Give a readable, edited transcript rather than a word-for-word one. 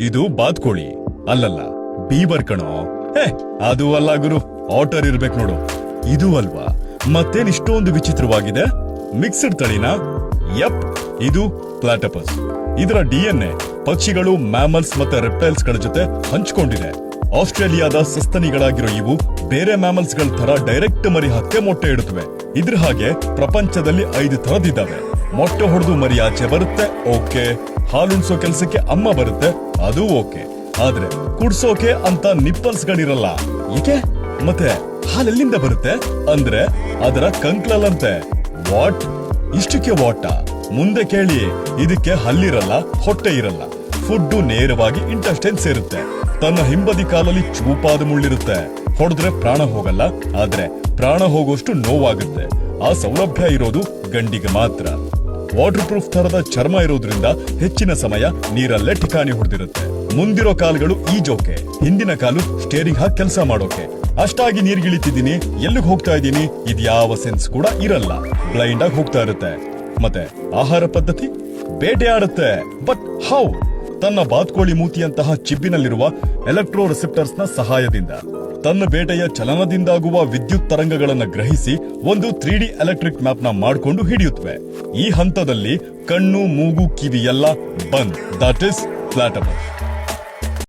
ಇದು ಬಾತ್ಕೋಳಿ ಅಲ್ಲಲ್ಲ, ಬೀವರ್ ಕಣೋ. ಅದು ಅಲ್ಲ ಗುರು, ಆಟರ್ ಇರ್ಬೇಕು ನೋಡು. ಇದು ಅಲ್ವಾ? ಮತ್ತೇನ್ ಇಷ್ಟೊಂದು ವಿಚಿತ್ರವಾಗಿದೆ? ಮಿಕ್ಸ್ಡ್ ತಳಿನಾ? ಯಪ್, ಇದು ಪ್ಲಾಟಪಸ್. ಇದರ DNA ಪಕ್ಷಿಗಳು, ಮ್ಯಾಮಲ್ಸ್ ಮತ್ತೆ ರೆಪ್ಟೈಲ್ಸ್ ಗಳ ಜೊತೆ ಹಂಚಿಕೊಂಡಿದೆ. ಆಸ್ಟ್ರೇಲಿಯಾದ ಸಸ್ತನಿಗಳಾಗಿರೋ ಇವು ಬೇರೆ ಮ್ಯಾಮಲ್ಸ್ ಗಳ ತರ ಡೈರೆಕ್ಟ್ ಮರಿ ಹಾಕಿ ಮೊಟ್ಟೆ ಇಡುತ್ತವೆ. ಇದ್ರ ಹಾಗೆ ಪ್ರಪಂಚದಲ್ಲಿ 5 ತರದಿದ್ದಾವೆ. ಮೊಟ್ಟೆ ಹೊಡೆದು ಮರಿ ಆಚೆ ಬರುತ್ತೆ, ಓಕೆ. ಹಾಲುಣ್ಸೋ ಕೆಲ್ಸಕ್ಕೆ ಅಮ್ಮ ಬರುತ್ತೆ, ಅದು ಓಕೆ. ಆದ್ರೆ ಕುಡ್ಸೋಕೆ ಅಂತ ನಿಪ್ಪಲ್ಸ್ ಗಳಿರಲ್ಲ. ಏಕೆ? ಮತ್ತೆ ಹಾಲೆಲ್ಲಿಂದ ಬರುತ್ತೆ ಅಂದ್ರೆ ಅದರ ಕಂಕ್ಲಲ್ಲಂತೆ. ವಾಟ್? ಇಷ್ಟಕ್ಕೆ ವಾಟ? ಮುಂದೆ ಕೇಳಿ. ಇದಕ್ಕೆ ಹಲ್ಲಿರಲ್ಲ, ಹೊಟ್ಟೆ ಇರಲ್ಲ. ಫುಡ್ಡು ನೇರವಾಗಿ ಇಂಟೆಸ್ಟೈನ್ ಸೇರುತ್ತೆ. ತನ್ನ ಹಿಂಬದಿ ಕಾಲಲ್ಲಿ ಚೂಪಾದ ಮುಳ್ಳಿರುತ್ತೆ. ಹೊಡೆದ್ರೆ ಪ್ರಾಣ ಹೋಗಲ್ಲ, ಆದ್ರೆ ಪ್ರಾಣ ಹೋಗೋಷ್ಟು ನೋವಾಗುತ್ತೆ. ಆ ಸೌಲಭ್ಯ ಇರೋದು ಗಂಡಿಗೆ ಮಾತ್ರ. ವಾಟರ್ ಪ್ರೂಫ್ ತರದ ಚರ್ಮ ಇರೋದ್ರಿಂದ ಹೆಚ್ಚಿನ ಸಮಯ ನೀರಲ್ಲೇ ಠಿಕಾಣಿ ಹೊಡೆದಿರುತ್ತೆ. ಮುಂದಿರೋ ಕಾಲುಗಳು ಈಜೋಕೆ, ಹಿಂದಿನ ಕಾಲು ಸ್ಟೇರಿಂಗ್ ಹಾಕಿ ಕೆಲಸ ಮಾಡೋಕೆ. ಅಷ್ಟಾಗಿ ನೀರ್ಗಿಳಿತಿದ್ದೀನಿ, ಎಲ್ಲಿಗೆ ಹೋಗ್ತಾ ಇದ್ದೀನಿ ಇದ್ಯಾವ ಸೆನ್ಸ್ ಕೂಡ ಇರಲ್ಲ. ಬ್ಲೈಂಡ್ ಆಗಿ ಹೋಗ್ತಾ ಇರುತ್ತೆ. ಮತ್ತೆ ಆಹಾರ ಪದ್ಧತಿ ಬೇಟೆ ಆಡುತ್ತೆ. But how? ತನ್ನ ಬಾತ್ಕೋಳಿ ಮೂತಿಯಂತಹ ಚಿಬ್ಬಿನಲ್ಲಿರುವ ಎಲೆಕ್ಟ್ರೋ ರಿಸೆಪ್ಟರ್ಸ್ ನ ಸಹಾಯದಿಂದ ತನ್ನ ಬೇಟೆಯ ಚಲನದಿಂದಾಗುವ ವಿದ್ಯುತ್ ತರಂಗಗಳನ್ನು ಗ್ರಹಿಸಿ ಒಂದು 3D ಎಲೆಕ್ಟ್ರಿಕ್ ಮ್ಯಾಪ್ ನ ಮಾಡಿಕೊಂಡು ಹಿಡಿಯುತ್ತವೆ. ಈ ಹಂತದಲ್ಲಿ ಕಣ್ಣು, ಮೂಗು, ಕಿವಿ ಎಲ್ಲ ಬಂದ್. That is ಪ್ಲಾಟಪಸ್.